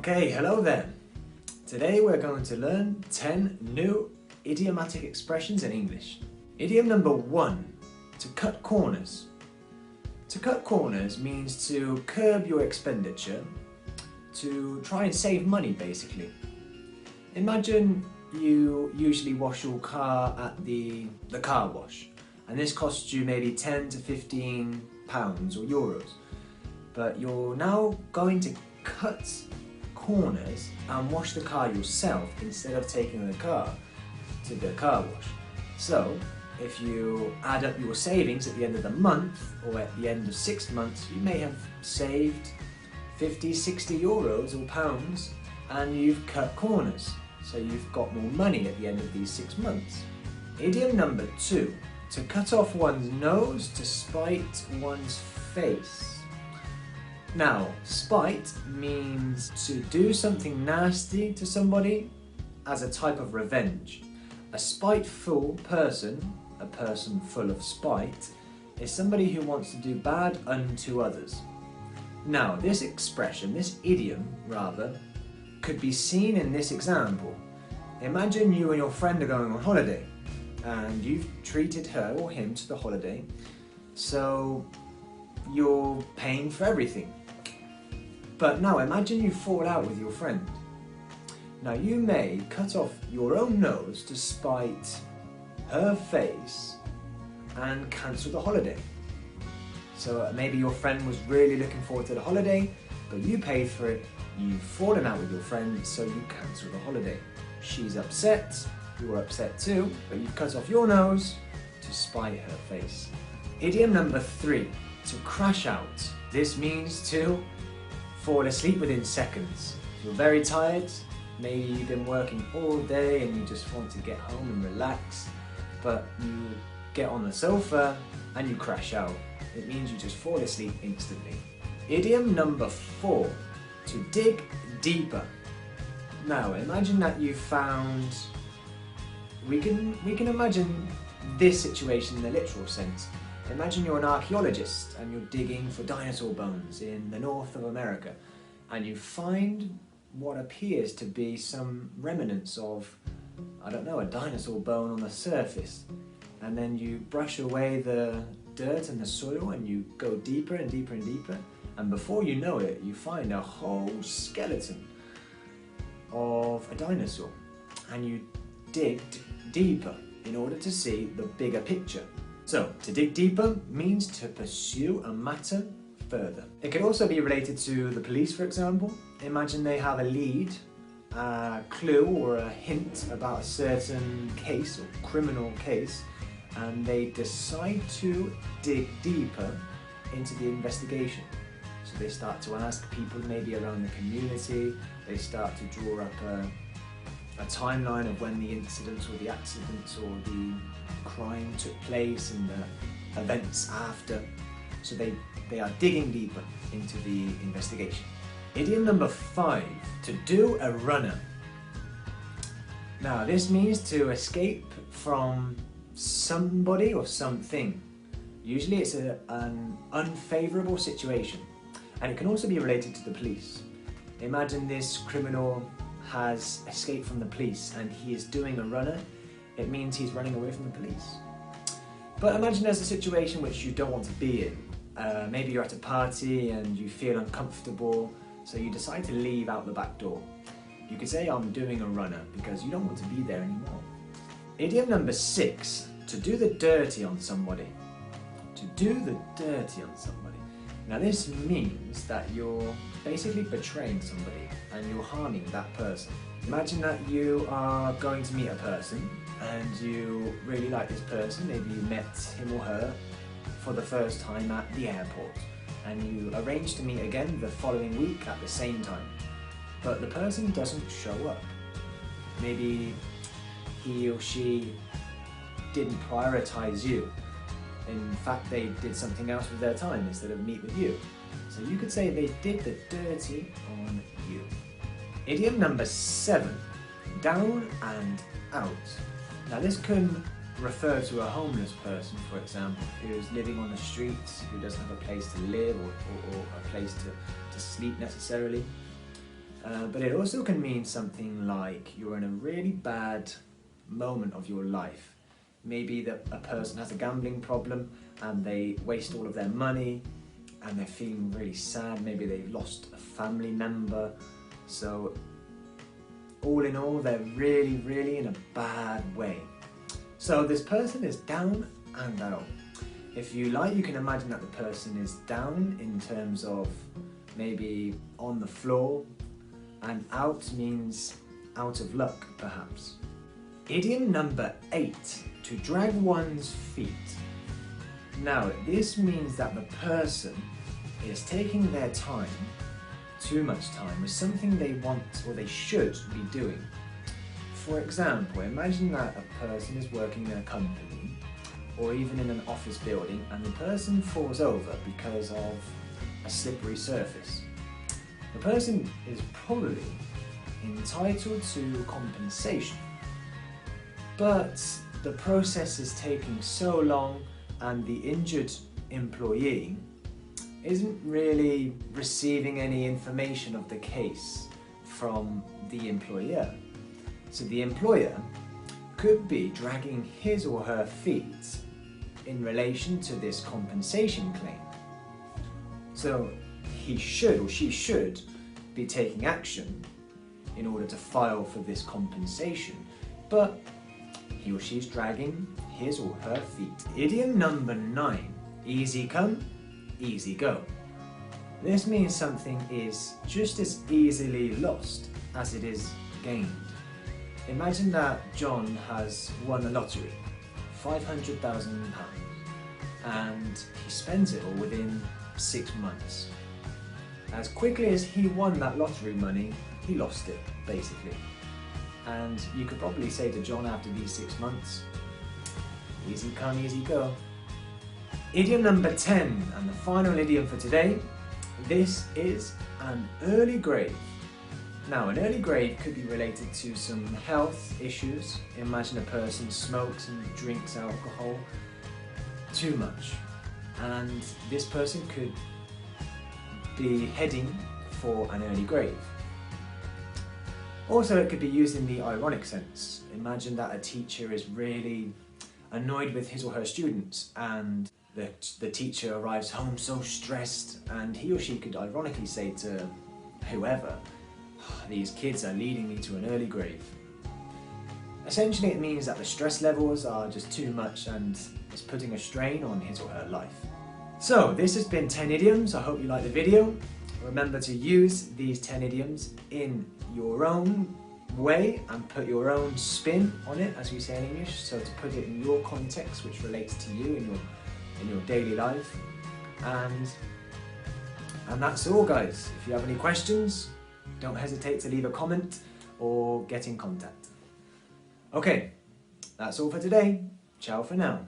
Okay, hello there. Today we're going to learn 10 new idiomatic expressions in English. Idiom number 1, to cut corners. To cut corners means to curb your expenditure, to try and save money basically. Imagine you usually wash your car at the car wash, and this costs you maybe 10 to 15 pounds or euros, but you're now going to cut corners and wash the car yourself instead of taking the car to the car wash. So if you add up your savings at the end of the month or at the end of 6 months, you may have saved 50, 60 euros or pounds, and you've cut corners. So you've got more money at the end of these 6 months. Idiom number 2, to cut off one's nose to spite one's face. Now, spite means to do something nasty to somebody as a type of revenge. A spiteful person, a person full of spite, is somebody who wants to do bad unto others. Now, this expression, this idiom rather, could be seen in this example. Imagine you and your friend are going on holiday and you've treated her or him to the holiday, so you're paying for everything. But now imagine you fall out with your friend. Now you may cut off your own nose to spite her face and cancel the holiday. So maybe your friend was really looking forward to the holiday, but you paid for it, you've fallen out with your friend, so you cancel the holiday. She's upset, you're upset too, but you've cut off your nose to spite her face. Idiom number 3, to crash out. This means to fall asleep within seconds. You're very tired, maybe you've been working all day and you just want to get home and relax, but you get on the sofa and you crash out. It means you just fall asleep instantly. Idiom number 4, to dig deeper. Now imagine that you found, we can imagine this situation in the literal sense. Imagine you're an archaeologist and you're digging for dinosaur bones in the north of America, and you find what appears to be some remnants of, I don't know, a dinosaur bone on the surface. And then you brush away the dirt and the soil and you go deeper and deeper and deeper, and before you know it, you find a whole skeleton of a dinosaur, and you dig deeper in order to see the bigger picture. So, to dig deeper means to pursue a matter further. It could also be related to the police, for example. Imagine they have a lead, a clue or a hint about a certain case or criminal case, and they decide to dig deeper into the investigation. So they start to ask people maybe around the community, they start to draw up a timeline of when the incidents or the accidents or the crime took place and the events after. So they are digging deeper into the investigation. Idiom number 5, to do a runner. Now this means to escape from somebody or something. Usually it's an unfavourable situation, and it can also be related to the police. Imagine this criminal has escaped from the police and he is doing a runner. It means he's running away from the police. But imagine there's a situation which you don't want to be in. Maybe you're at a party and you feel uncomfortable, so you decide to leave out the back door. You could say, I'm doing a runner, because you don't want to be there anymore. Idiom number 6, to do the dirty on somebody. To do the dirty on somebody. Now this means that you're basically betraying somebody and you're harming that person. Imagine that you are going to meet a person and you really like this person. Maybe you met him or her for the first time at the airport, and you arrange to meet again the following week at the same time. But the person doesn't show up. Maybe he or she didn't prioritize you. In fact, they did something else with their time instead of meet with you. So you could say they did the dirty on you. Idiom number 7, down and out. Now this can refer to a homeless person, for example, who's living on the streets, who doesn't have a place to live or a place to sleep necessarily. But it also can mean something like you're in a really bad moment of your life. Maybe that a person has a gambling problem and they waste all of their money and they're feeling really sad. Maybe they've lost a family member. So all in all, they're really in a bad way. So this person is down and out. If you like, you can imagine that the person is down in terms of maybe on the floor, and out means out of luck, perhaps. Idiom number 8, to drag one's feet. Now, this means that the person is taking their time, too much time, with something they want or they should be doing. For example, imagine that a person is working in a company or even in an office building and the person falls over because of a slippery surface. The person is probably entitled to compensation, but the process is taking so long and the injured employee isn't really receiving any information of the case from the employer. So the employer could be dragging his or her feet in relation to this compensation claim. So he should or she should be taking action in order to file for this compensation, but he or she is dragging his or her feet. Idiom number 9, easy come, easy go. This means something is just as easily lost as it is gained. Imagine that John has won the lottery, £500,000, and he spends it all within 6 months. As quickly as he won that lottery money, he lost it, basically. And you could probably say to John after these 6 months, easy come, easy go. Idiom number 10, and the final idiom for today. This is an early grave. Now, an early grave could be related to some health issues. Imagine a person smokes and drinks alcohol too much, and this person could be heading for an early grave. Also, it could be used in the ironic sense. Imagine that a teacher is really annoyed with his or her students, and the teacher arrives home so stressed, and he or she could ironically say to whoever, "These kids are leading me to an early grave." Essentially, it means that the stress levels are just too much and it's putting a strain on his or her life. So, this has been 10 idioms. I hope you liked the video. Remember to use these 10 idioms in your own way and put your own spin on it, as we say in English. So to put it in your context, which relates to you in your daily life. And that's all, guys. If you have any questions, don't hesitate to leave a comment or get in contact. Okay, that's all for today. Ciao for now.